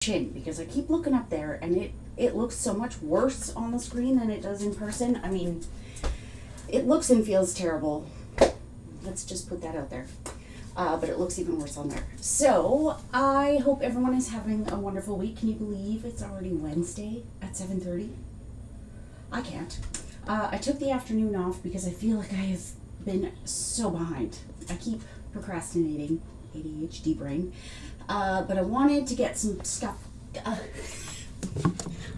chin because I keep looking up there and it looks so much worse on the screen than it does in person. I mean, it looks and feels terrible. Let's just put that out there. But it looks even worse on there. So I hope everyone is having a wonderful week. Can you believe it's already Wednesday at 7:30? I can't. I took the afternoon off because I feel like I have been so behind. I keep procrastinating, ADHD brain. But I wanted to get some stuff.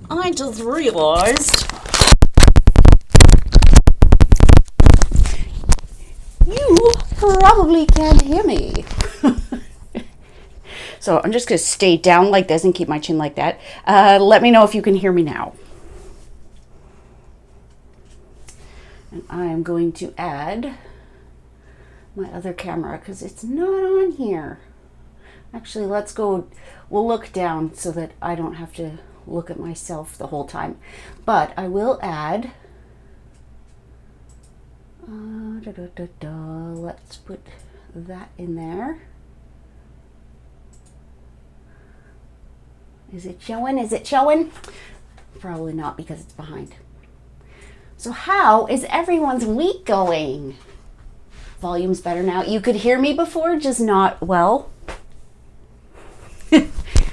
I just realized you probably can't hear me. So I'm just going to stay down like this and keep my chin like that. Let me know if you can hear me now. And I'm going to add my other camera because it's not on here. Actually, let's go, we'll look down so that I don't have to look at myself the whole time. But I will add, let's put that in there. Is it showing? Is it showing? Probably not because it's behind. So how is everyone's week going? Volume's better now. You could hear me before, just not well.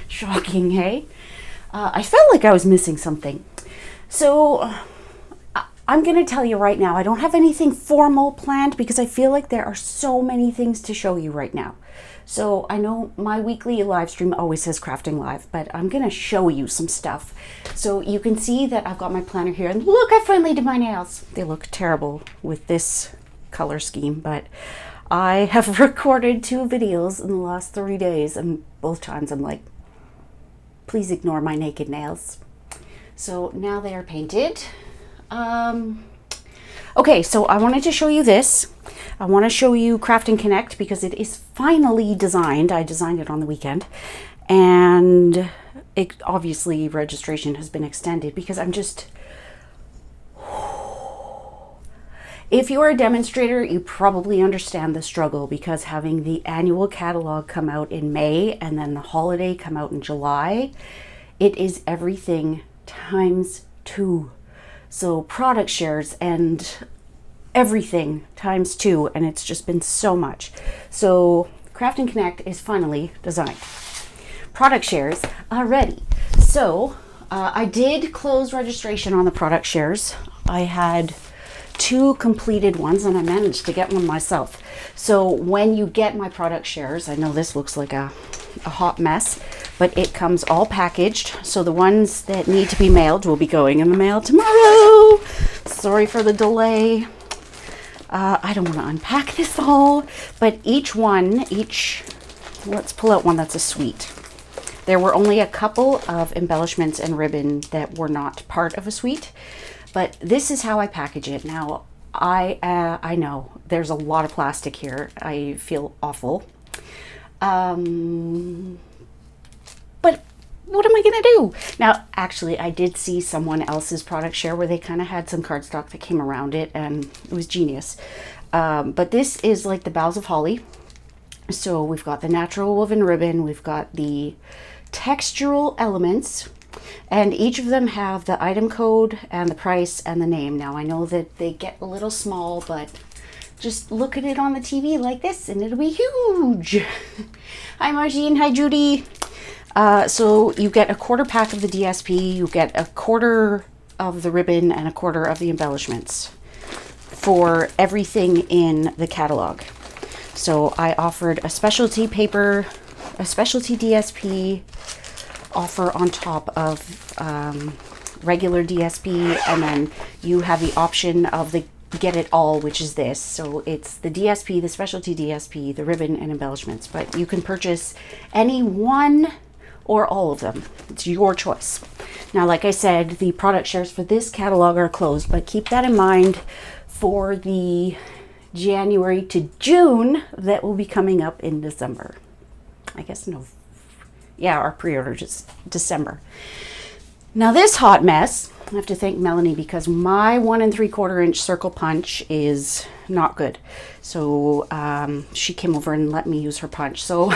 Shocking, hey? I felt like I was missing something. So I'm going to tell you right now, I don't have anything formal planned because I feel like there are so many things to show you right now. So I know my weekly live stream always says Crafting Live, but I'm going to show you some stuff. So you can see that I've got my planner here. And look, I finally did my nails. They look terrible with this color scheme, but I have recorded 2 videos in the last 3 days, and both times I'm like, please ignore my naked nails. So now they are painted. Okay, so I wanted to show you this. I want to show you Craft and Connect because it is finally designed. I designed it on the weekend, and it obviously registration has been extended because I'm just, if you're a demonstrator, you probably understand the struggle because having the annual catalog come out in May and then the holiday come out in July, it is everything times 2. So product shares and everything times 2, and it's just been so much. So Craft and Connect is finally designed. Product shares are ready. So I did close registration on the product shares. I had 2 completed ones and I managed to get one myself. So when you get my product shares, I know this looks like a hot mess, but it comes all packaged. So the ones that need to be mailed will be going in the mail tomorrow. Sorry for the delay. I don't want to unpack this all, but let's pull out one that's a suite. There were only a couple of embellishments and ribbon that were not part of a suite. But this is how I package it. Now, I know there's a lot of plastic here. I feel awful. But what am I going to do? Now, actually, I did see someone else's product share where they kind of had some cardstock that came around it, and it was genius. But this is like the Boughs of Holly. So we've got the natural woven ribbon. We've got the textural elements. And each of them have the item code and the price and the name. Now I know that they get a little small, but just look at it on the TV like this and it'll be huge. Hi Margine, hi Judy. So you get a 1/4 pack of the DSP, you get a 1/4 of the ribbon and a 1/4 of the embellishments for everything in the catalog. So I offered a specialty paper, a specialty DSP, offer on top of regular DSP, and then you have the option of the get it all, which is this. So it's the DSP, the specialty DSP, the ribbon and embellishments, but you can purchase any one or all of them. It's your choice. Now, like I said, the product shares for this catalog are closed, but keep that in mind for the January to June that will be coming up in December. I guess no. Yeah, our pre-order is December. Now this hot mess, I have to thank Melanie because my 1 3/4 inch circle punch is not good. So she came over and let me use her punch. So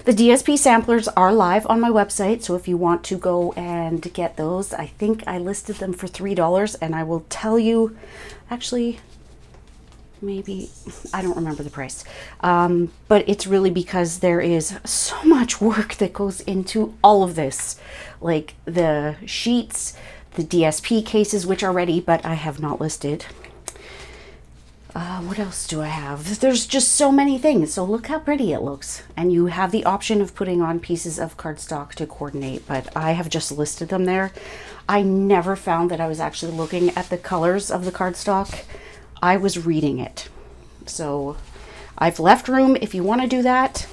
the DSP samplers are live on my website. So if you want to go and get those, I think I listed them for $3, and I will tell you, actually, maybe, I don't remember the price. But it's really because there is so much work that goes into all of this. Like the sheets, the DSP cases, which are ready, but I have not listed. What else do I have? There's just so many things. So look how pretty it looks. And you have the option of putting on pieces of cardstock to coordinate, but I have just listed them there. I never found that I was actually looking at the colors of the cardstock. I was reading it. So I've left room if you want to do that.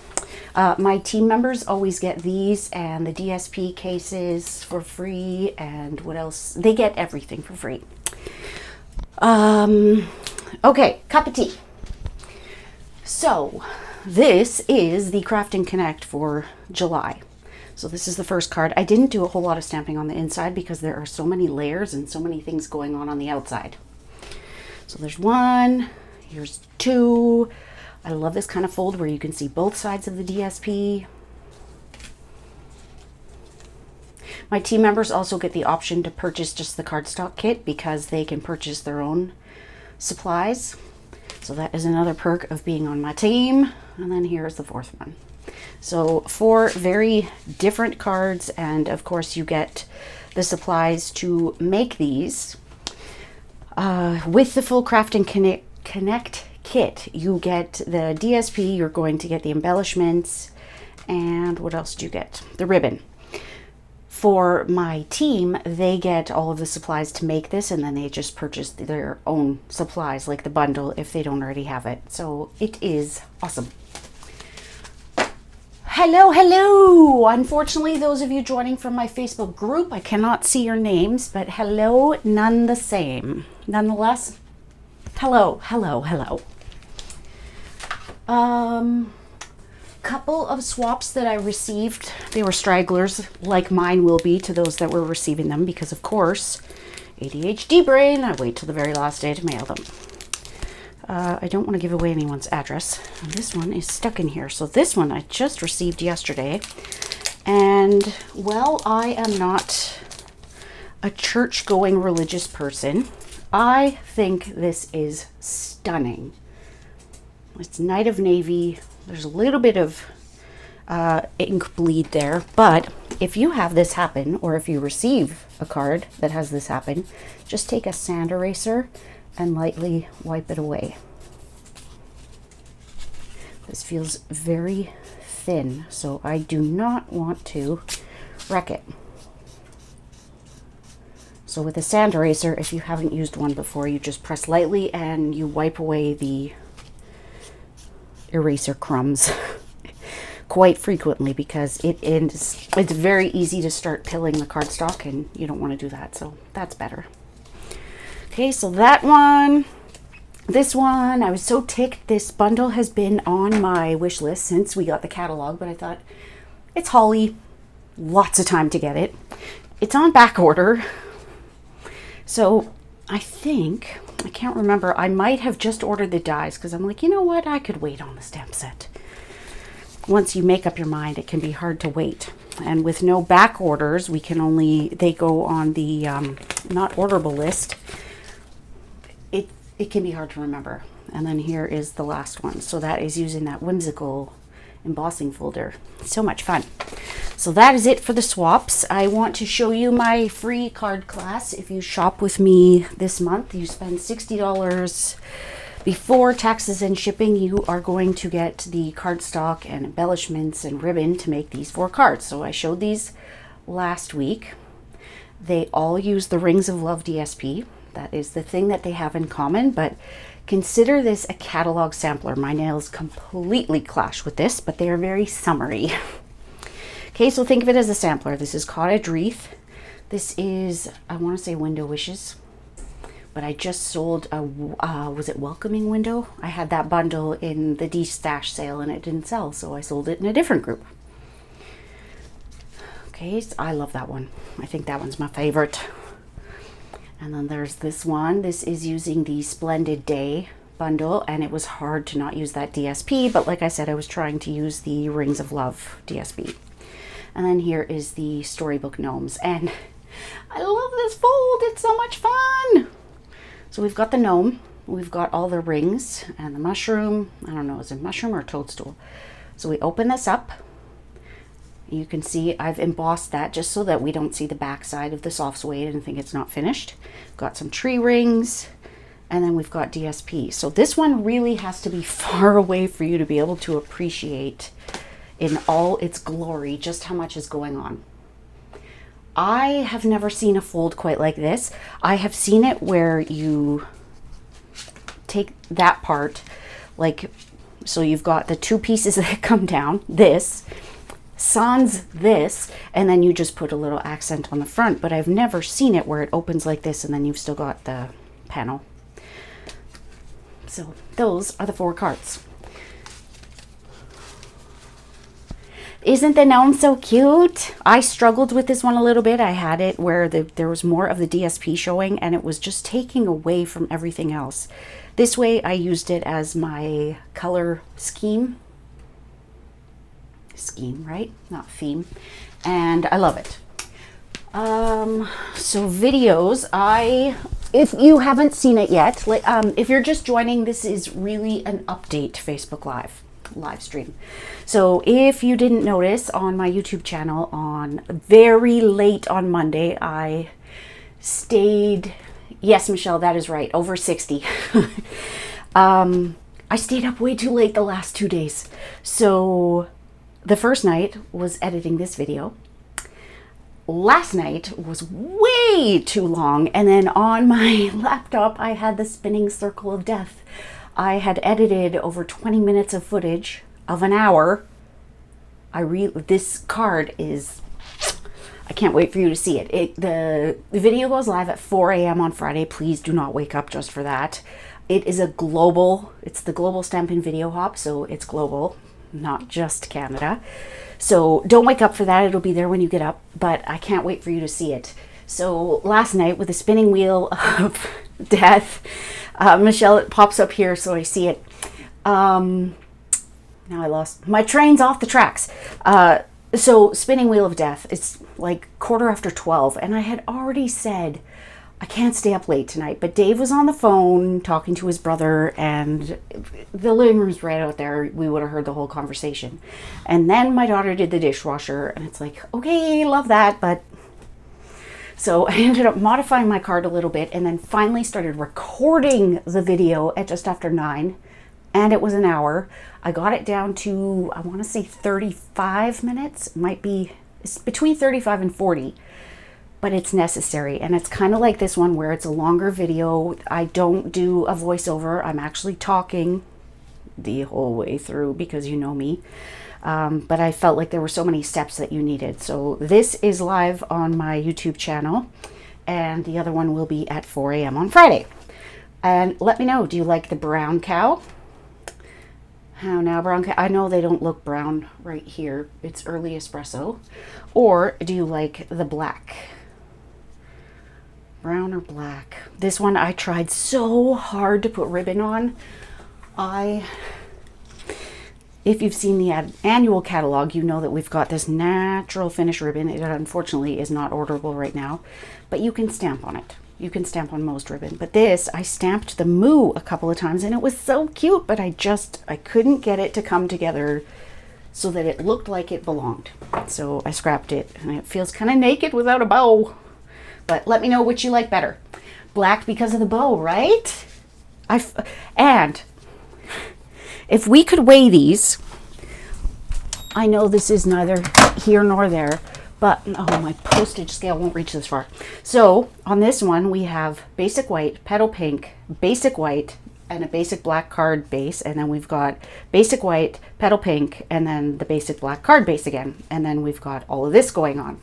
My team members always get these and the DSP cases for free, and what else? They get everything for free. Okay, cup of tea. So this is the Craft and Connect for July. So this is the first card. I didn't do a whole lot of stamping on the inside because there are so many layers and so many things going on the outside. So there's one, here's two. I love this kind of fold where you can see both sides of the DSP. My team members also get the option to purchase just the cardstock kit because they can purchase their own supplies. So that is another perk of being on my team. And then here's the fourth one. So 4 very different cards, and of course you get the supplies to make these. With the full Craft and Connect kit, you get the DSP, you're going to get the embellishments, and what else do you get? The ribbon. For my team, they get all of the supplies to make this, and then they just purchase their own supplies, like the bundle, if they don't already have it. So it is awesome. Hello, hello! Unfortunately, those of you joining from my Facebook group, I cannot see your names, but hello none the same. Nonetheless, hello, hello, hello. Couple of swaps that I received. They were stragglers, like mine will be to those that were receiving them, because of course, ADHD brain, I wait till the very last day to mail them. I don't want to give away anyone's address. And this one is stuck in here. So this one I just received yesterday. And, well, I am not a church-going religious person. I think this is stunning. It's Night of Navy. There's a little bit of ink bleed there. But if you have this happen, or if you receive a card that has this happen, just take a sand eraser and lightly wipe it away. This feels very thin, so I do not want to wreck it. So with a sand eraser, if you haven't used one before, you just press lightly and you wipe away the eraser crumbs quite frequently, because it's very easy to start pilling the cardstock, and you don't want to do that, so that's better. Okay, so that one, this one, I was so ticked. This bundle has been on my wish list since we got the catalog, but I thought, it's Holly, lots of time to get it. It's on back order. So I think, I can't remember, I might have just ordered the dies because I'm like, you know what, I could wait on the stamp set. Once you make up your mind, it can be hard to wait. And with no back orders, we can only, they go on the not orderable list. It can be hard to remember. And then here is the last one. So that is using that whimsical embossing folder. So much fun. So that is it for the swaps. I want to show you my free card class. If you shop with me this month, you spend $60 before taxes and shipping, you are going to get the cardstock and embellishments and ribbon to make these 4 cards. So I showed these last week. They all use the Rings of Love DSP. That is the thing that they have in common, but consider this a catalog sampler. My nails completely clash with this, but they are very summery. Okay, so think of it as a sampler. This is Cottage Wreath. This is, I want to say Window Wishes, but I just sold a, was it Welcoming Window? I had that bundle in the de-stash sale and it didn't sell, so I sold it in a different group. Okay, so I love that one. I think that one's my favorite. And then there's this one. This is using the Splendid Day bundle, and it was hard to not use that DSP, but like I said, I was trying to use the Rings of Love DSP. And then here is the Storybook Gnomes, and I love this fold. It's so much fun. So we've got the gnome, we've got all the rings and the mushroom. I don't know, is it mushroom or toadstool? So we open this up. You can see I've embossed that just so that we don't see the back side of the soft suede and think it's not finished. Got some tree rings, and then we've got DSP. So this one really has to be far away for you to be able to appreciate in all its glory just how much is going on. I have never seen a fold quite like this. I have seen it where you take that part, like, so you've got the two pieces that come down, this, sans this, and then you just put a little accent on the front, but I've never seen it where it opens like this and then you've still got the panel. So those are the 4 cards. Isn't the gnome so cute? I struggled with this one a little bit. I had it where there was more of the DSP showing and it was just taking away from everything else. This way I used it as my color scheme, right? Not theme. And I love it. So videos, if you haven't seen it yet, if you're just joining, this is really an update Facebook live stream. So if you didn't notice, on my YouTube channel on very late on Monday, I stayed, yes, Michelle, that is right, over 60. I stayed up way too late the last 2 days. So the first night was editing this video. Last night was way too long. And then on my laptop, I had the spinning circle of death. I had edited over 20 minutes of footage of an hour. This card is, I can't wait for you to see it. The video goes live at 4 a.m. on Friday. Please do not wake up just for that. It is it's the global Stampin' Video Hop, so it's global, not just Canada. So don't wake up for that. It'll be there when you get up, but I can't wait for you to see it. So last night with the spinning wheel of death, Michelle, it pops up here so I see it. Now I lost my train's off the tracks. So spinning wheel of death, it's like 12:15, and I had already said I can't stay up late tonight, but Dave was on the phone talking to his brother, and the living room's right out there. We would have heard the whole conversation. And then my daughter did the dishwasher, and it's like, okay, love that, but so I ended up modifying my card a little bit and then finally started recording the video at just after 9, and it was an hour. I got it down to, I want to say 35 minutes. It might be, it's between 35 and 40, but it's necessary. And it's kind of like this one where it's a longer video. I don't do a voiceover. I'm actually talking the whole way through because you know me. But I felt like there were so many steps that you needed. So this is live on my YouTube channel, and the other one will be at 4 a.m. on Friday. And let me know, do you like the brown cow? How now, brown cow? I know they don't look brown right here. It's early espresso. Or do you like the black? Brown or black? This one I tried so hard to put ribbon on. If you've seen the annual catalog, you know that we've got this natural finish ribbon. It unfortunately is not orderable right now, but you can stamp on it. You can stamp on most ribbon. But this, I stamped the moo a couple of times and it was so cute, but I couldn't get it to come together so that it looked like it belonged. So I scrapped it, and it feels kind of naked without a bow. But let me know which you like better. Black because of the bow, right? And if we could weigh these, I know this is neither here nor there, but oh, my postage scale won't reach this far. So on this one, we have basic white, petal pink, basic white, and a basic black card base. And then we've got basic white, petal pink, and then the basic black card base again. And then we've got all of this going on.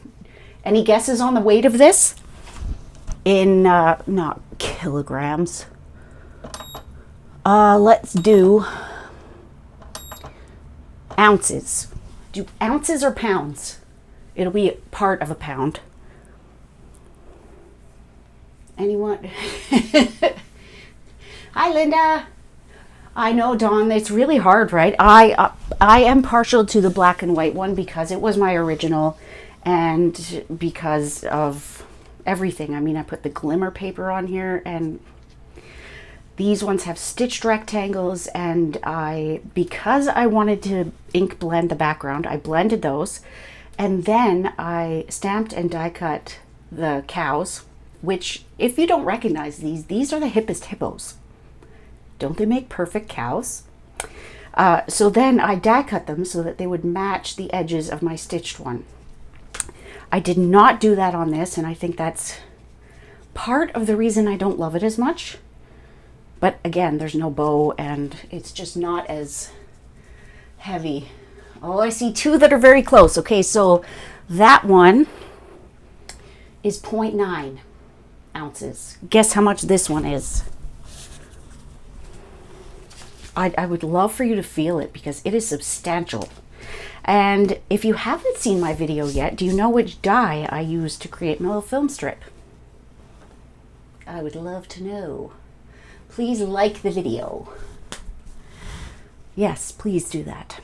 Any guesses on the weight of this? In, not kilograms. Let's do ounces. Do ounces or pounds? It'll be part of a pound. Anyone? Hi, Linda. I know, Dawn, it's really hard, right? I am partial to the black and white one because it was my original and because of everything. I mean, I put the glimmer paper on here, and these ones have stitched rectangles, and because I wanted to ink blend the background, I blended those, and then I stamped and die cut the cows, which, if you don't recognize these are the hippest hippos. Don't they make perfect cows? So then I die cut them so that they would match the edges of my stitched one. I did not do that on this, and I think that's part of the reason I don't love it as much. But again, there's no bow, and it's just not as heavy. Oh, I see two that are very close. Okay, so that one is 0.9 ounces. Guess how much this one is? I would love for you to feel it because it is substantial. And if you haven't seen my video yet, do you know which die I used to create my little film strip? I would love to know. Please like the video. Yes, please do that.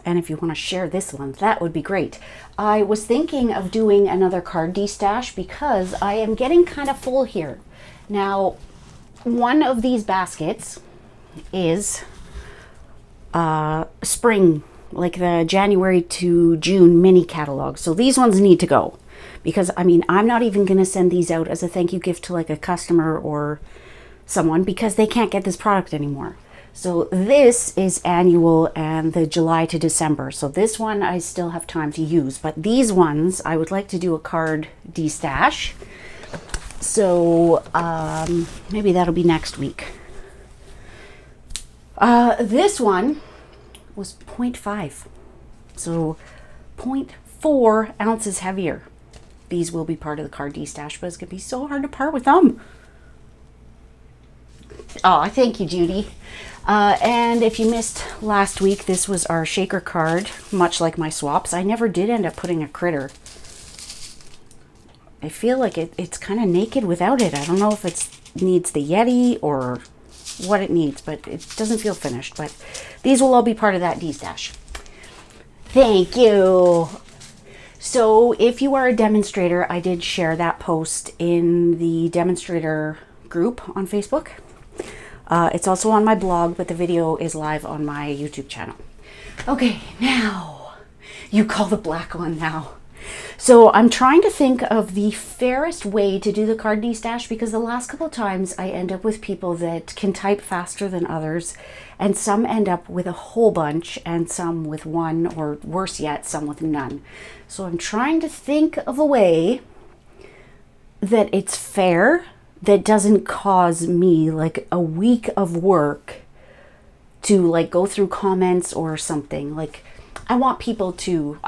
And if you want to share this one, that would be great. I was thinking of doing another card de-stash because I am getting kind of full here. Now, one of these baskets is spring, like the January to June mini catalog. So these ones need to go because, I mean, I'm not even going to send these out as a thank you gift to like a customer or someone because they can't get this product anymore. So this is annual and the July to December. So this one I still have time to use, but these ones I would like to do a card de-stash. So maybe that'll be next week. This one was 0.5, so 0.4 ounces heavier. These will be part of the card de-stash, but it's gonna be so hard to part with them. Oh, thank you, Judy. And if you missed last week, this was our shaker card, much like my swaps. I never did end up putting a critter. I feel like it's kind of naked without it. I don't know if it needs the Yeti or what it needs, but it doesn't feel finished. But these will all be part of that de-stash. Thank you. So if you are a demonstrator, I did share that post in the demonstrator group on Facebook. It's also on my blog, but the video is live on my YouTube channel. Okay, now you call the black one now. So I'm trying to think of the fairest way to do the card de-stash because the last couple of times I end up with people that can type faster than others, and some end up with a whole bunch and some with one, or worse yet, some with none. So I'm trying to think of a way that it's fair, that doesn't cause me like a week of work to like go through comments or something. Like, I want to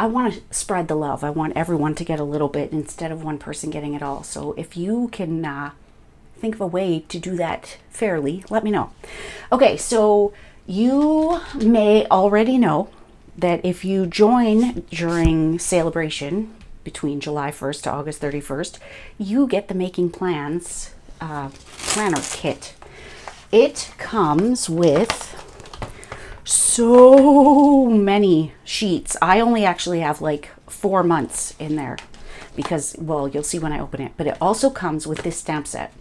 spread the love. I want everyone to get a little bit instead of one person getting it all. So if you can think of a way to do that fairly, let me know. Okay, so you may already know that if you join during Sale-A-Bration between July 1st to August 31st, you get the Making Plans planner kit. It comes with so many sheets. I only actually have like 4 months in there because, well, you'll see when I open it, but it also comes with this stamp set,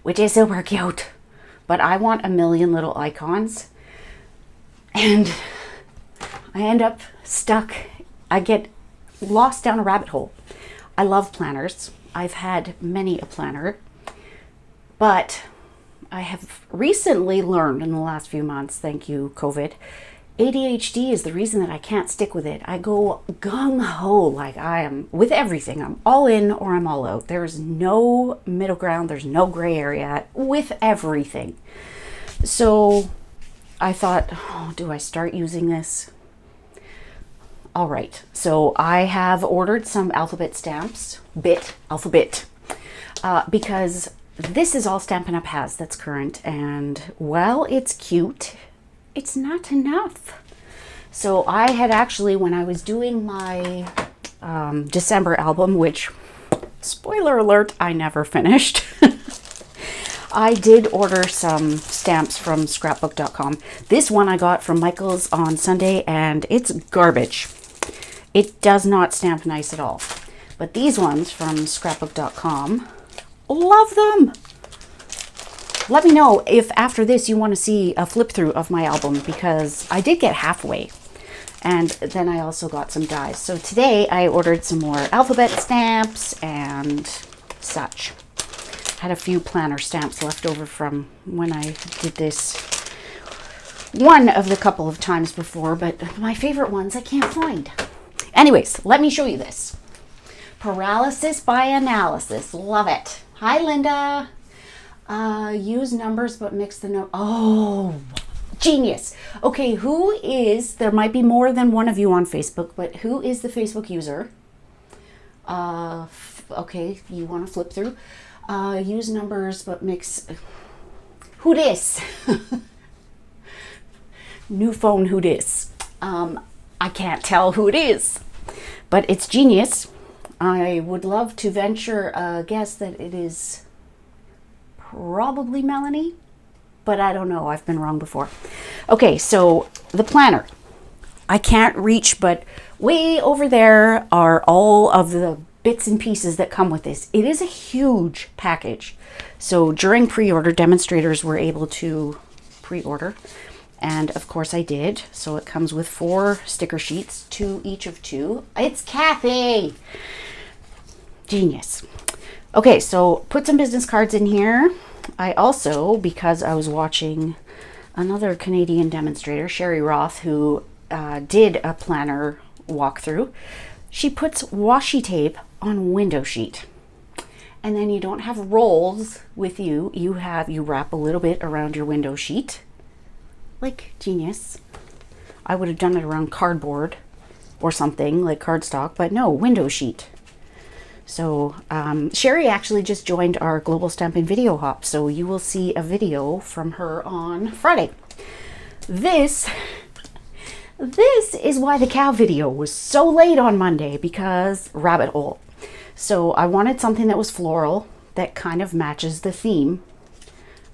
which is super cute. But I want a million little icons, and I end up stuck. I get lost down a rabbit hole. I love planners. I've had many a planner, but I have recently learned in the last few months, thank you, COVID, ADHD is the reason that I can't stick with it. I go gung-ho, like I am with everything. I'm all in or I'm all out. There's no middle ground. There's no gray area with everything. So I thought, oh, do I start using this? All right, so I have ordered some alphabet stamps, alphabet, because this is all Stampin' Up has that's current, and while it's cute, it's not enough. So I had actually, when I was doing my December album, which, spoiler alert, I never finished. I did order some stamps from scrapbook.com. This one I got from Michael's on Sunday, and it's garbage. It does not stamp nice at all. But these ones from scrapbook.com, love them. Let me know if after this you want to see a flip through of my album, because I did get halfway. And then I also got some dies. So today I ordered some more alphabet stamps and such. Had a few planner stamps left over from when I did this one of the couple of times before, but my favorite ones I can't find. Anyways, let me show you this. Paralysis by analysis. Love it. Hi, Linda. Use numbers but mix the no. Oh, genius. Okay, who is, there might be more than one of you on Facebook, but who is the Facebook user? Okay, you want to flip through. Use numbers but mix. Who dis? New phone, who dis? I can't tell who it is, but it's genius. I would love to venture a guess that it is probably Melanie, but I don't know. I've been wrong before. Okay, so the planner. I can't reach, but way over there are all of the bits and pieces that come with this. It is a huge package. So during pre-order, demonstrators were able to pre-order. And of course I did. So it comes with 4 sticker sheets, 2 each of 2. It's Kathy! Genius. Okay, so put some business cards in here. I also, because I was watching another Canadian demonstrator, Sherry Roth, who did a planner walkthrough, she puts washi tape on window sheet. And then you don't have rolls with you. You wrap a little bit around your window sheet. Like, genius. I would have done it around cardboard or something like cardstock, but no, window sheet. So Sherry actually just joined our Global Stampin' Video Hop, so you will see a video from her on Friday. This is why the cow video was so late on Monday, because rabbit hole. So I wanted something that was floral, that kind of matches the theme.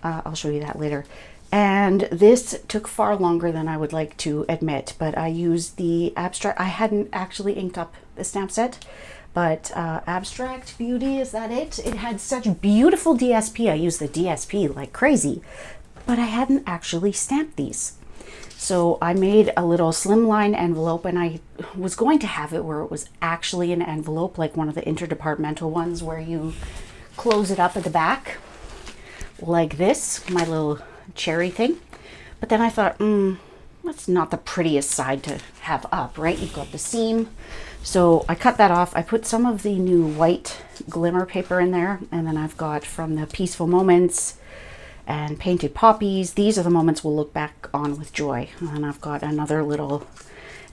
I'll show you that later. And this took far longer than I would like to admit, but I used the abstract. I hadn't actually inked up the stamp set, but Abstract Beauty, is that it? It had such beautiful DSP. I used the DSP like crazy, but I hadn't actually stamped these. So I made a little slimline envelope, and I was going to have it where it was actually an envelope, like one of the interdepartmental ones where you close it up at the back like this, my little cherry thing. But then I thought, that's not the prettiest side to have up, right? You've got the seam. So I cut that off. I put some of the new white glimmer paper in there, and then I've got from the Peaceful Moments and Painted Poppies. These are the moments we'll look back on with joy. And I've got another little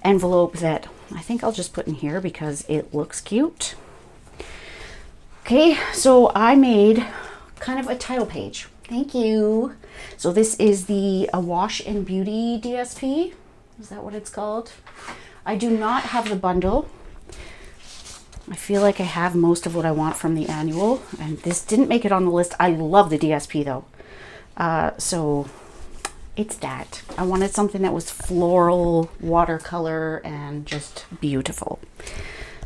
envelope that I think I'll just put in here because it looks cute. Okay, so I made kind of a title page. Thank you. So this is the Awash in Beauty DSP. Is that what it's called? I do not have the bundle. I feel like I have most of what I want from the annual, and this didn't make it on the list. I love the DSP though. So it's that. I wanted something that was floral, watercolor, and just beautiful.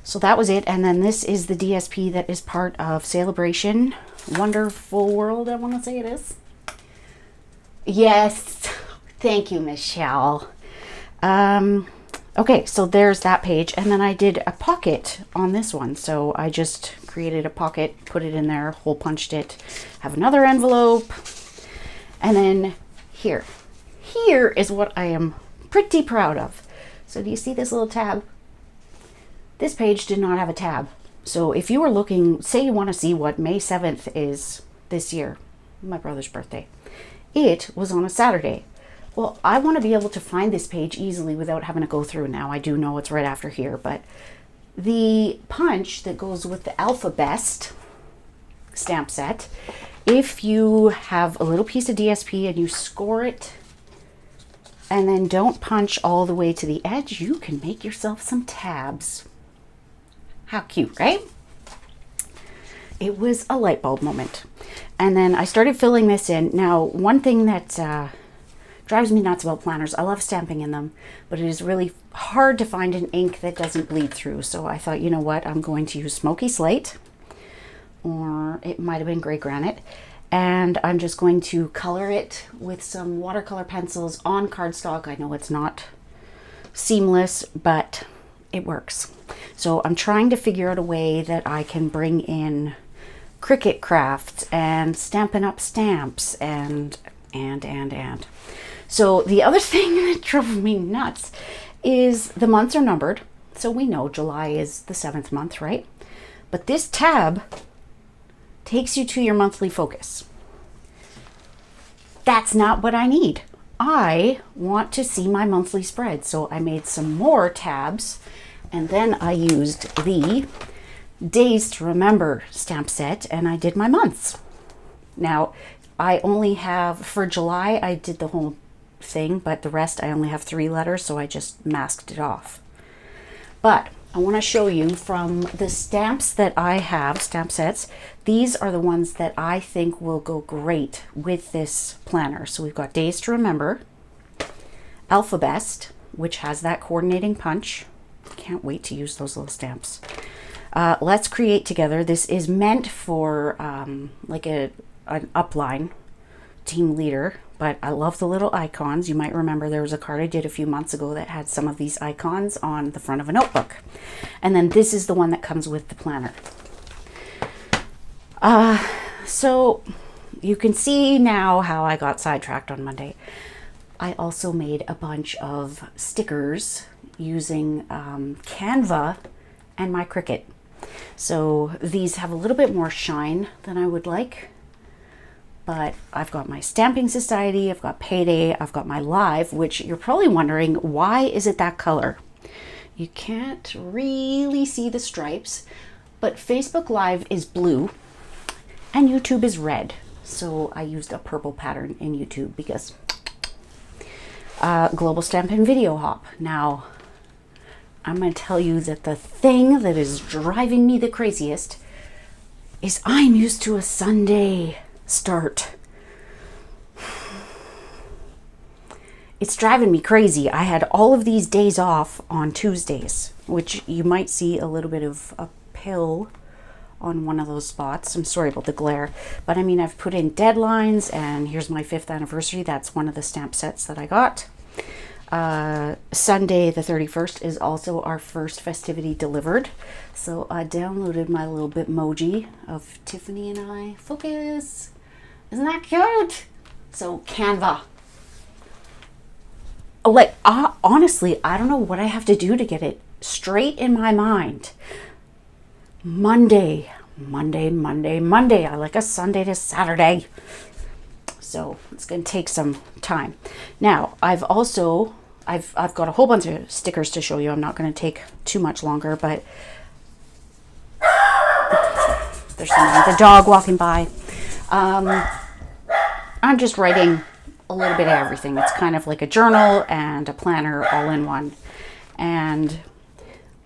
So that was it. And then this is the DSP that is part of Sale-A-Bration. Wonderful World, I want to say it is. Yes. Thank you, Michelle. Okay, so there's that page. And then I did a pocket on this one. So I just created a pocket, put it in there, hole punched it, have another envelope. And then here is what I am pretty proud of. So do you see this little tab? This page did not have a tab. So if you were looking, say you want to see what May 7th is this year, my brother's birthday, it was on a Saturday. Well, I want to be able to find this page easily without having to go through. Now I do know it's right after here, but the punch that goes with the Alpha Best stamp set, if you have a little piece of DSP and you score it and then don't punch all the way to the edge, you can make yourself some tabs. How cute, right? It was a light bulb moment. And then I started filling this in. Now, one thing that drives me nuts about planners, I love stamping in them, but it is really hard to find an ink that doesn't bleed through. So I thought, you know what, I'm going to use Smoky Slate, or it might have been Gray Granite, and I'm just going to color it with some watercolor pencils on cardstock. I know it's not seamless, but it works. So I'm trying to figure out a way that I can bring in Cricut crafts and Stampin' Up stamps and. So the other thing that drove me nuts is the months are numbered. So we know July is the 7th month, right? But this tab takes you to your monthly focus. That's not what I need. I want to see my monthly spread. So I made some more tabs, and then I used the Days to Remember stamp set, and I did my months. Now, I only have, for July, I did the whole thing, but the rest I only have 3 letters, so I just masked it off. But I want to show you from the stamps that I have, stamp sets, these are the ones that I think will go great with this planner. So we've got Days to Remember, Alphabest, which has that coordinating punch. Can't wait to use those little stamps. Let's Create Together. This is meant for like an upline team leader, but I love the little icons. You might remember there was a card I did a few months ago that had some of these icons on the front of a notebook. And then this is the one that comes with the planner. So you can see now how I got sidetracked on Monday. I also made a bunch of stickers using Canva and my Cricut. So these have a little bit more shine than I would like, but I've got my Stamping Society, I've got Payday, I've got my Live, which you're probably wondering, why is it that color? You can't really see the stripes, but Facebook Live is blue and YouTube is red. So I used a purple pattern in YouTube because Global Stampin' Video Hop. Now, I'm going to tell you that the thing that is driving me the craziest is I'm used to a Sunday start. It's driving me crazy. I had all of these days off on Tuesdays, which you might see a little bit of a pill on one of those spots. I'm sorry about the glare, but I mean, I've put in deadlines, and here's my 5th anniversary. That's one of the stamp sets that I got. Sunday the 31st is also our first festivity delivered. So I downloaded my little Bitmoji of Tiffany and I. Focus! Isn't that cute? So Canva. Like, honestly, I don't know what I have to do to get it straight in my mind. Monday. I like a Sunday to Saturday. So it's going to take some time. Now, I've got a whole bunch of stickers to show you. I'm not going to take too much longer, but there's the dog walking by. I'm just writing a little bit of everything. It's kind of like a journal and a planner all in one. And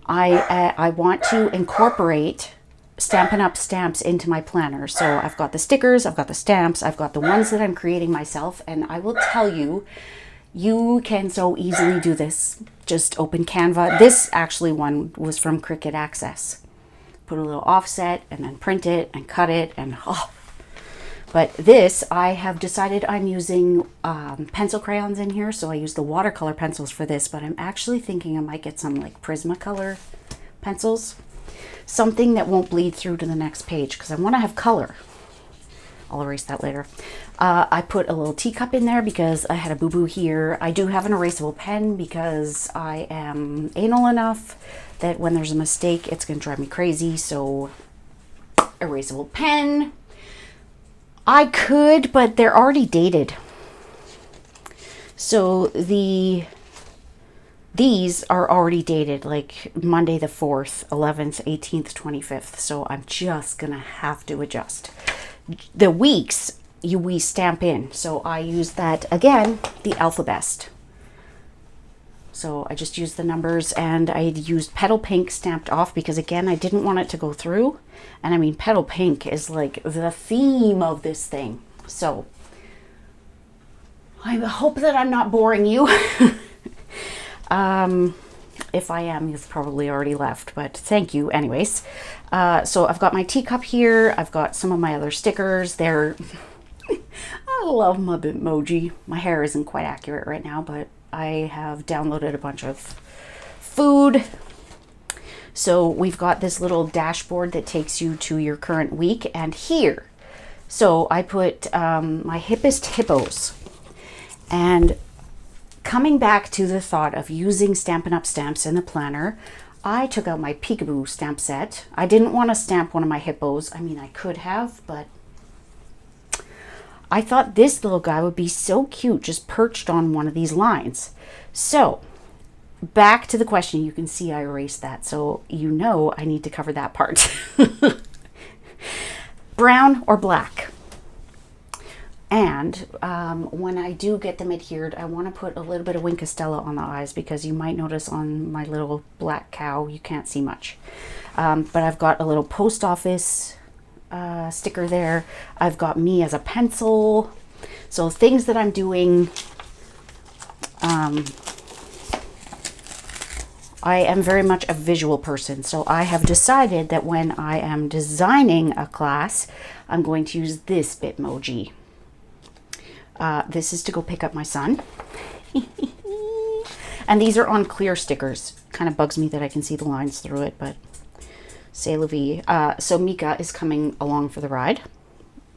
I want to incorporate Stampin' Up stamps into my planner. So I've got the stickers, I've got the stamps, I've got the ones that I'm creating myself, and I will tell you, you can so easily do this. Just open Canva. This actually one was from Cricut Access. Put a little offset and then print it and cut it, and But this, I have decided I'm using pencil crayons in here, so I use the watercolor pencils for this, but I'm actually thinking I might get some like Prismacolor pencils. Something that won't bleed through to the next page, because I want to have color. I'll erase that later. I put a little teacup in there because I had a boo-boo here. I do have an erasable pen because I am anal enough that when there's a mistake, it's going to drive me crazy. So, erasable pen. I could, but they're already dated. So, these are already dated, like Monday the 4th, 11th, 18th, 25th. So I'm just going to have to adjust. The weeks we stamp in. So I use that, again, the Alphabest. So I just used the numbers, and I used Petal Pink stamped off because, again, I didn't want it to go through. And I mean, Petal Pink is like the theme of this thing. So I hope that I'm not boring you. If I am, you've probably already left, but thank you anyways. So I've got my teacup here. I've got some of my other stickers. They're, I love my Bitmoji. My hair isn't quite accurate right now, but I have downloaded a bunch of food. So we've got this little dashboard that takes you to your current week, and here. So I put my hippest hippos, and coming back to the thought of using Stampin' Up! Stamps in the planner, I took out my Peekaboo stamp set. I didn't want to stamp one of my hippos. I mean, I could have, but I thought this little guy would be so cute just perched on one of these lines. So back to the question. You can see I erased that, so you know I need to cover that part. Brown or black? And when I do get them adhered, I want to put a little bit of Wink Estella on the eyes, because you might notice on my little black cow, you can't see much. But I've got a little post office sticker there. I've got me as a pencil. So things that I'm doing. I am very much a visual person. So I have decided that when I am designing a class, I'm going to use this Bitmoji. This is to go pick up my son. And these are on clear stickers. Kind of bugs me that I can see the lines through it, but Sale-A-Bration. So Mika is coming along for the ride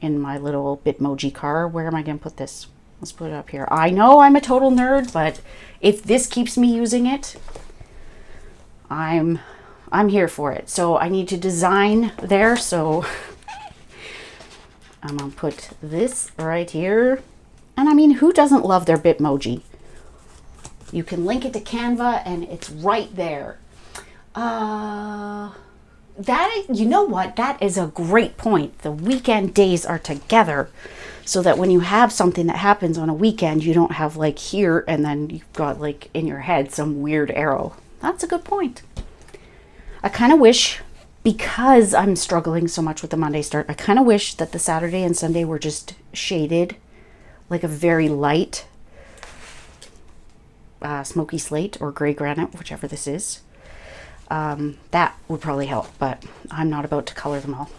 in my little Bitmoji car. Where am I going to put this? Let's put it up here. I know I'm a total nerd, but if this keeps me using it, I'm here for it. So I need to design there. So I'm going to put this right here. And I mean, who doesn't love their Bitmoji? You can link it to Canva and it's right there. You know what? That is a great point. The weekend days are together, so that when you have something that happens on a weekend, you don't have like here and then you've got like in your head some weird arrow. That's a good point. I kind of wish, because I'm struggling so much with the Monday start, I kind of wish that the Saturday and Sunday were just shaded like a very light smoky slate or gray granite, whichever this is. That would probably help, but I'm not about to color them all.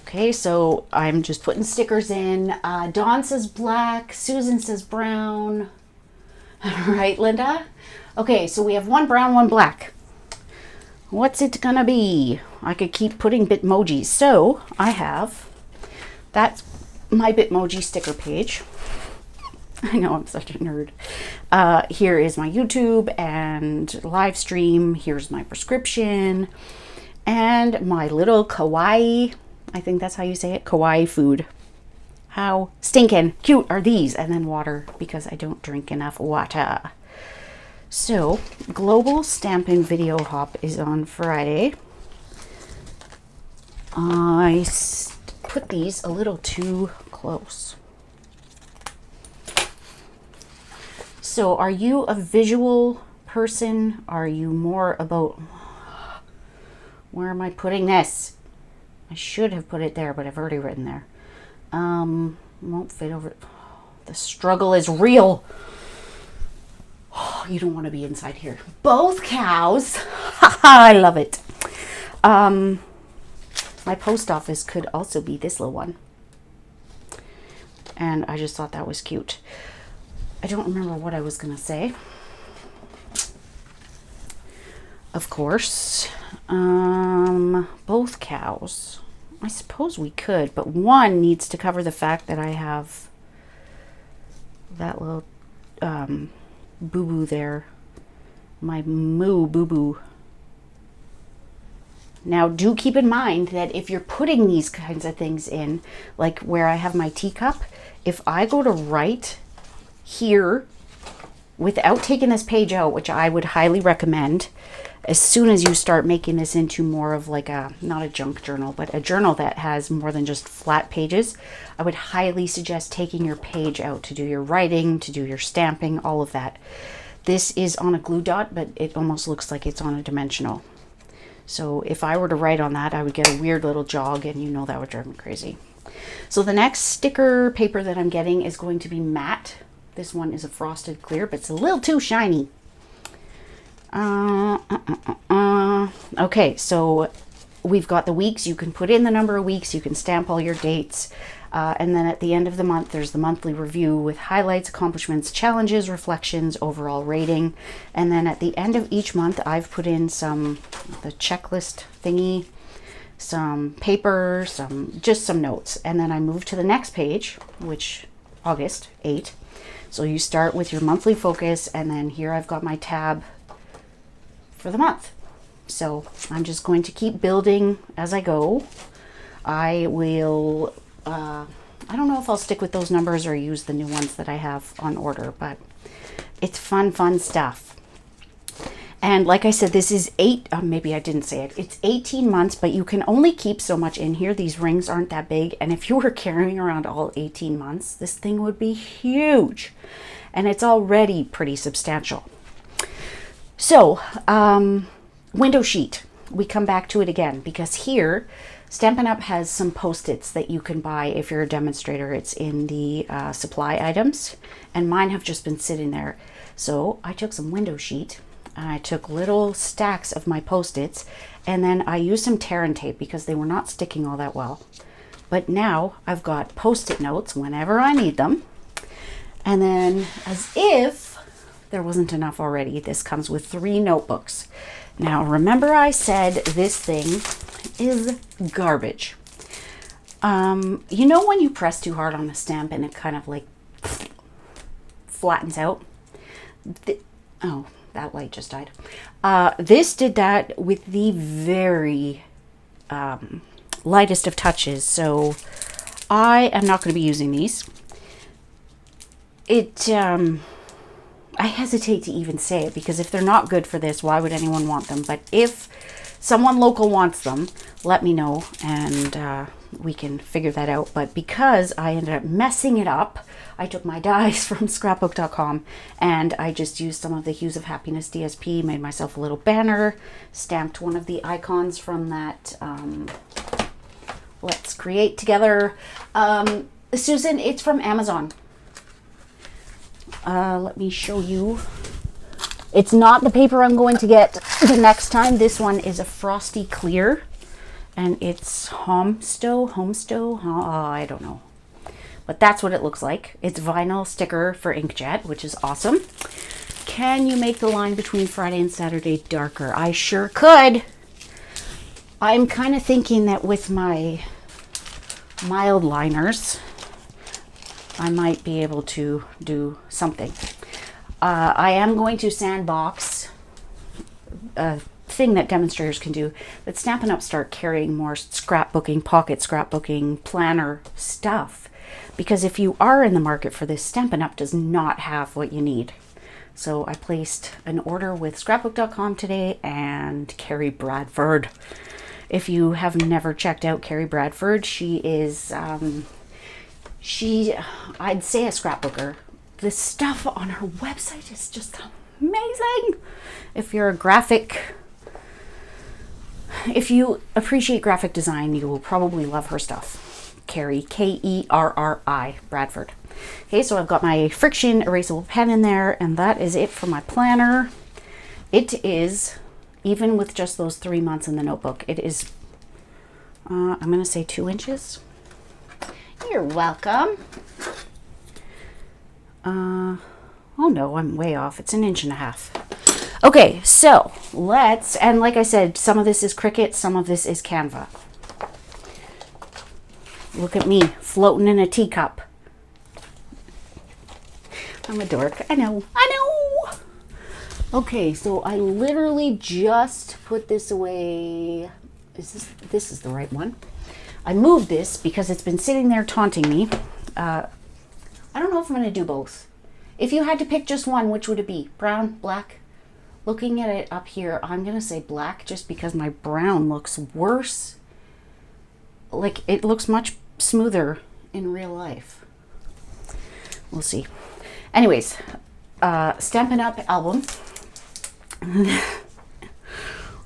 Okay, so I'm just putting stickers in. Dawn says black, Susan says brown. All right, Linda? Okay, so we have one brown, one black. What's it gonna be? I could keep putting Bitmojis. So I have, that's my Bitmoji sticker page. I know I'm such a nerd. Here is my YouTube and live stream. Here's my prescription and my little kawaii, I think that's how you say it, kawaii food. How stinking cute are these? And then water, because I don't drink enough water. So Global Stampin' Video Hop is on Friday. I put these a little too close. So are you a visual person? Are you more about, where am I putting this? I should have put it there, but I've already written there. Won't fit over. The struggle is real. You don't want to be inside here. Both cows. I love it. My post office could also be this little one. And I just thought that was cute. I don't remember what I was going to say. Of course, both cows. I suppose we could, but one needs to cover the fact that I have that little boo-boo there. My moo boo-boo. Now, do keep in mind that if you're putting these kinds of things in, like where I have my teacup, if I go to write here without taking this page out, which I would highly recommend, as soon as you start making this into more of like a, not a junk journal, but a journal that has more than just flat pages, I would highly suggest taking your page out to do your writing, to do your stamping, all of that. This is on a glue dot, but it almost looks like it's on a dimensional. So if I were to write on that, I would get a weird little jog, and you know that would drive me crazy. So the next sticker paper that I'm getting is going to be matte. This one is a frosted clear, but it's a little too shiny. Okay, so we've got the weeks. You can put in the number of weeks. You can stamp all your dates. And then at the end of the month, there's the monthly review with highlights, accomplishments, challenges, reflections, overall rating. And then at the end of each month, I've put in the checklist thingy, some paper, just some notes. And then I move to the next page, which August 8. So you start with your monthly focus, and then here I've got my tab for the month. So I'm just going to keep building as I go. I will, I don't know if I'll stick with those numbers or use the new ones that I have on order, but it's fun stuff. And like I said, this is maybe I didn't say it. It's 18 months, but you can only keep so much in here. These rings aren't that big. And if you were carrying around all 18 months, this thing would be huge. And it's already pretty substantial. So, window sheet. We come back to it again because here, Stampin' Up! Has some Post-its that you can buy if you're a demonstrator. It's in the supply items, and mine have just been sitting there. So I took some window sheet, and I took little stacks of my Post-its, and then I used some tear and tape because they were not sticking all that well. But now I've got Post-it notes whenever I need them. And then, as if there wasn't enough already, this comes with 3 notebooks. Now, remember I said this thing is garbage. You know when you press too hard on a stamp and it kind of like flattens out? Oh, that light just died. This did that with the very lightest of touches. So I am not going to be using these. I hesitate to even say it because if they're not good for this, why would anyone want them? But if someone local wants them, let me know and we can figure that out. But because I ended up messing it up, I took my dies from scrapbook.com and I just used some of the Hues of Happiness DSP, made myself a little banner, stamped one of the icons from that Let's Create Together. Susan, it's from Amazon. Let me show you. It's not the paper I'm going to get the next time. This one is a frosty clear, and it's Homesto, I don't know. But that's what it looks like. It's vinyl sticker for inkjet, which is awesome. Can you make the line between Friday and Saturday darker? I sure could. I'm kind of thinking that with my mild liners, I might be able to do something. I am going to sandbox a thing that demonstrators can do, but Stampin' Up! Start carrying more scrapbooking, pocket scrapbooking, planner stuff. Because if you are in the market for this, Stampin' Up! Does not have what you need. So I placed an order with scrapbook.com today and Carrie Bradford. If you have never checked out Carrie Bradford, she is... I'd say a scrapbooker. The stuff on her website is just amazing. If you're a if you appreciate graphic design, you will probably love her stuff. Carrie, Kerri Bradford. Okay, so I've got my friction erasable pen in there, and that is it for my planner. It is, even with just those 3 months in the notebook, it is, I'm going to say 2 inches. You're welcome. Oh no, I'm way off. It's 1.5 inches. Okay, so let's, and like I said, some of this is Cricut, some of this is Canva. Look at me floating in a teacup. I'm a dork. I know. Okay, so I literally just put this away. This is the right one. I moved this because it's been sitting there taunting me. I don't know if I'm going to do both. If you had to pick just one, which would it be? Brown, black? Looking at it up here, I'm going to say black just because my brown looks worse. Like, it looks much smoother in real life. We'll see. Anyways, Stampin' Up album.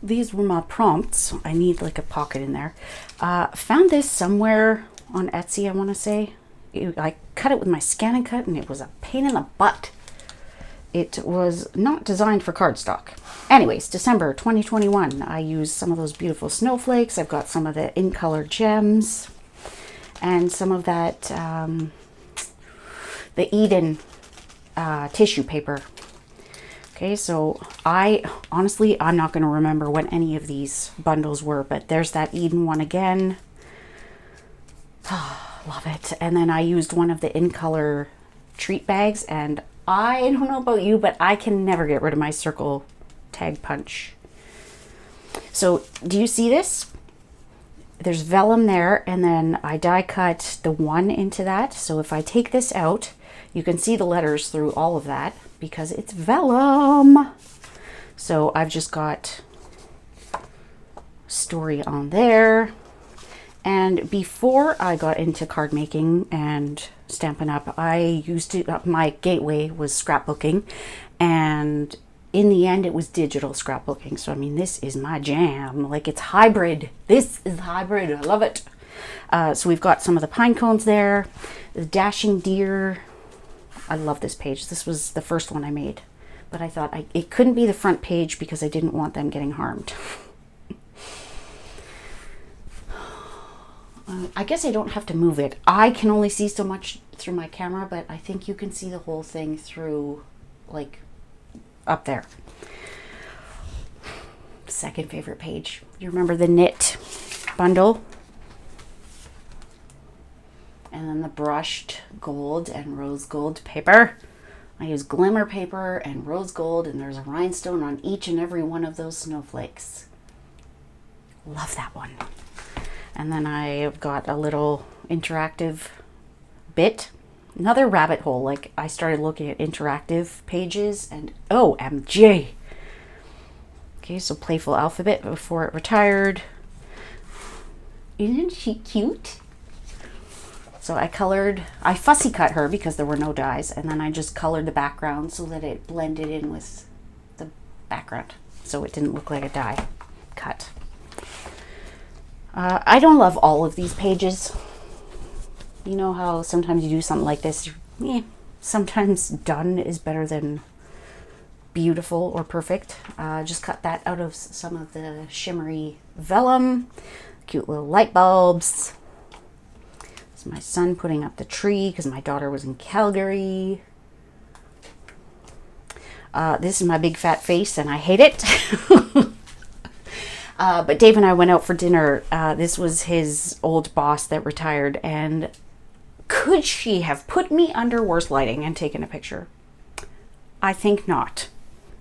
These were my prompts. I need like a pocket in there. Found this somewhere on Etsy, I want to say. I cut it with my Scan and Cut, and it was a pain in the butt. It was not designed for cardstock. Anyways, December 2021, I used some of those beautiful snowflakes. I've got some of the in color gems and some of that, the Eden tissue paper. Okay, so honestly, I'm not going to remember what any of these bundles were, but there's that Eden one again. Love it. And then I used one of the in color treat bags, and I don't know about you, but I can never get rid of my circle tag punch. So do you see this? There's vellum there, and then I die cut the one into that. So if I take this out, you can see the letters through all of that because it's vellum. So I've just got story on there. And before I got into card making and Stampin' Up, I used to, my gateway was scrapbooking, and in the end it was digital scrapbooking. So I mean, this is my jam. Like, it's hybrid. This is hybrid. I love it. So we've got some of the pine cones there, the dashing deer. I love this page. This was the first one I made, but I thought it couldn't be the front page because I didn't want them getting harmed. I guess I don't have to move it. I can only see so much through my camera, but I think you can see the whole thing through, like, up there. Second favorite page. You remember the knit bundle? And then the brushed gold and rose gold paper. I use glimmer paper and rose gold, and there's a rhinestone on each and every one of those snowflakes. Love that one. And then I've got a little interactive bit. Another rabbit hole. Like, I started looking at interactive pages, and OMG. Okay, so Playful Alphabet before it retired. Isn't she cute? So I fussy cut her because there were no dies, and then I just colored the background so that it blended in with the background, so it didn't look like a die cut. I don't love all of these pages. You know how sometimes you do something like this, sometimes done is better than beautiful or perfect. Just cut that out of some of the shimmery vellum. Cute little light bulbs. It's my son putting up the tree because my daughter was in Calgary. This is my big fat face, and I hate it. But Dave and I went out for dinner. This was his old boss that retired, and could she have put me under worse lighting and taken a picture? I think not.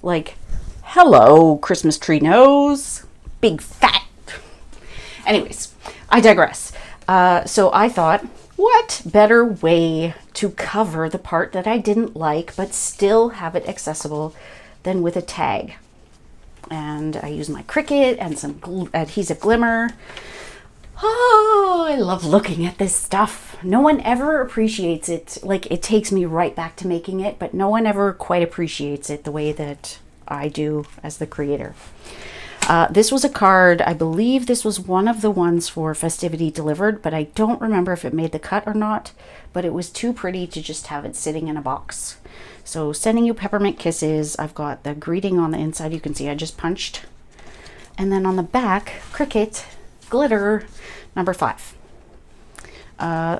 Like, hello, Christmas tree nose. Big fat. Anyways, I digress. So I thought, what better way to cover the part that I didn't like but still have it accessible than with a tag? And I use my Cricut and some adhesive glimmer. Oh, I love looking at this stuff. No one ever appreciates it. Like, it takes me right back to making it, but no one ever quite appreciates it the way that I do as the creator. This was a card. I believe this was one of the ones for Festivity Delivered, but I don't remember if it made the cut or not, but it was too pretty to just have it sitting in a box. So, sending you peppermint kisses. I've got the greeting on the inside. You can see I just punched. And then on the back, Cricut, glitter, number 5.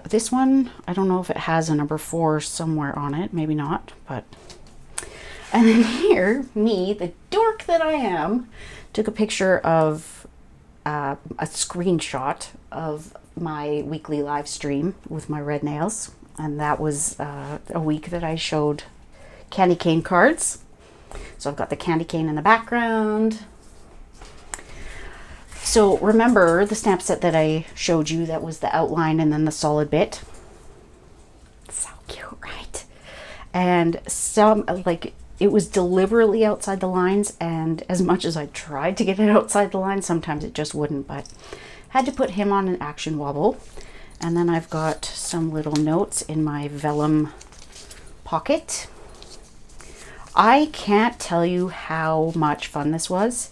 This one, I don't know if it has a number 4 somewhere on it. Maybe not, but... And then here, me, the dork that I am, took a picture of a screenshot of my weekly live stream with my red nails. And that was a week that I showed candy cane cards. So I've got the candy cane in the background. So remember the stamp set that I showed you that was the outline and then the solid bit? So cute, right? And some, like, it was deliberately outside the lines, and as much as I tried to get it outside the lines, sometimes it just wouldn't, but had to put him on an action wobble. And then I've got some little notes in my vellum pocket. I can't tell you how much fun this was,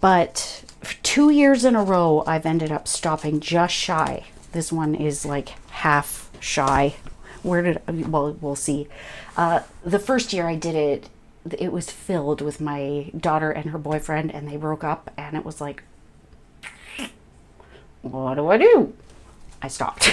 but 2 years in a row, I've ended up stopping just shy. This one is like half shy. Well, we'll see. The first year I did it, it was filled with my daughter and her boyfriend, and they broke up, and it was like, what do I do? I stopped.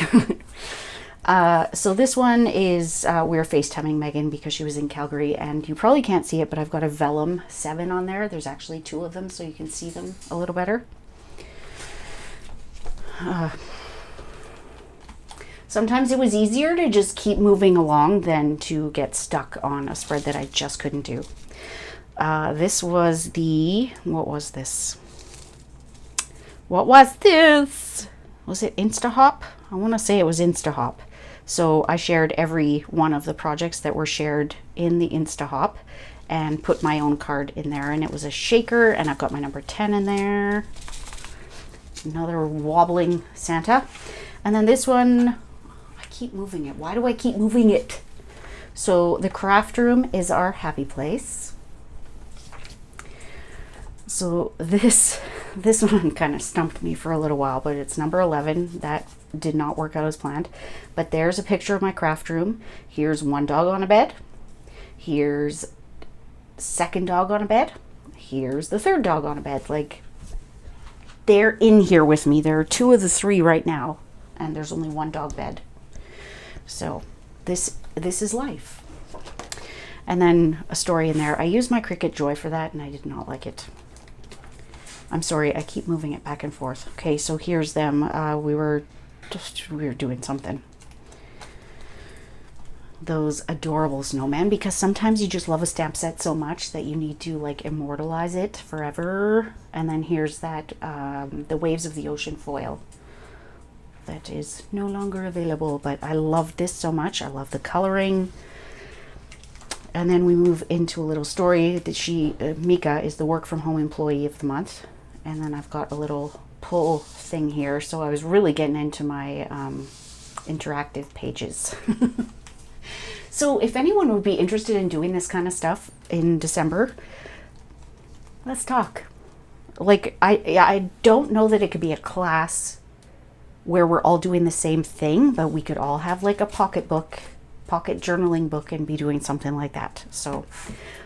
So this one is, we're FaceTiming Megan because she was in Calgary, and you probably can't see it, but I've got a vellum 7 on there. There's actually 2 of them, so you can see them a little better. Sometimes it was easier to just keep moving along than to get stuck on a spread that I just couldn't do. This was what was this? What was this? Was it InstaHop? I want to say it was InstaHop. So I shared every one of the projects that were shared in the InstaHop and put my own card in there. And it was a shaker, and I've got my number 10 in there. Another wobbling Santa. And then this one, I keep moving it. Why do I keep moving it? So the craft room is our happy place. So this one kind of stumped me for a little while, but it's number 11. That did not work out as planned. But there's a picture of my craft room. Here's one dog on a bed. Here's second dog on a bed. Here's the third dog on a bed. Like, they're in here with me. There are 2 of the 3 right now, and there's only one dog bed. So this is life. And then a story in there. I used my Cricut Joy for that, and I did not like it. I'm sorry, I keep moving it back and forth. Okay, so here's them. We were doing something. Those adorable snowmen, because sometimes you just love a stamp set so much that you need to like immortalize it forever. And then here's that the Waves of the Ocean foil that is no longer available, but I love this so much. I love the coloring. And then we move into a little story that Mika is the work from home employee of the month. And then I've got a little pull thing here. So I was really getting into my interactive pages. So if anyone would be interested in doing this kind of stuff in December, let's talk. Like, I don't know that it could be a class where we're all doing the same thing, but we could all have like a pocket journaling book and be doing something like that. So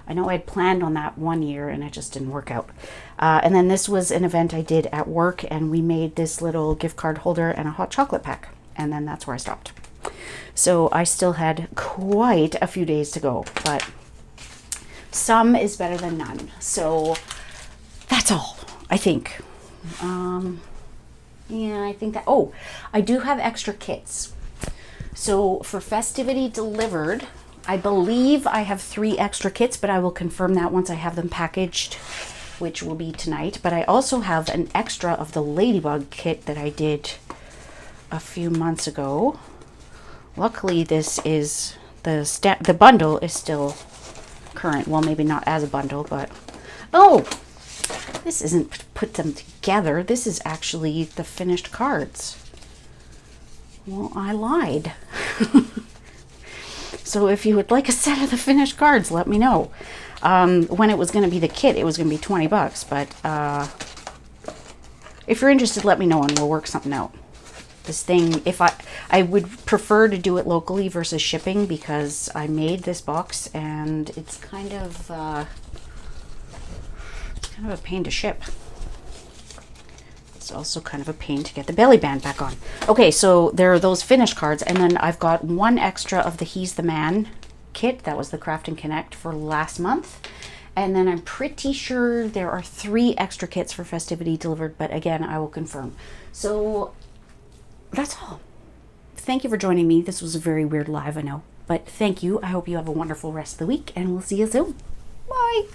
I know I'd planned on that one year and it just didn't work out. And then this was an event I did at work, and we made this little gift card holder and a hot chocolate pack. And then that's where I stopped. So I still had quite a few days to go, but some is better than none. So that's all, I think. Yeah, I think that, oh, I do have extra kits. So for Festivity Delivered, I believe I have 3 extra kits, but I will confirm that once I have them packaged, which will be tonight. But I also have an extra of the Ladybug kit that I did a few months ago. Luckily, this is the bundle is still current. Well, maybe not as a bundle, but oh, this isn't put them together. This is actually the finished cards. Well, I lied. So if you would like a set of the finished cards, let me know. When it was going to be the kit, it was going to be $20, but if you're interested, let me know and we'll work something out. This thing, if I would prefer to do it locally versus shipping, because I made this box and it's kind of a pain to ship. It's also kind of a pain to get the belly band back on. Okay, so there are those finished cards, and then I've got 1 extra of the He's the Man kit. That was the Craft and Connect for last month. And then I'm pretty sure there are 3 extra kits for Festivity Delivered, but again, I will confirm. So that's all. Thank you for joining me. This was a very weird live, I know, but thank you. I hope you have a wonderful rest of the week, and we'll see you soon. Bye.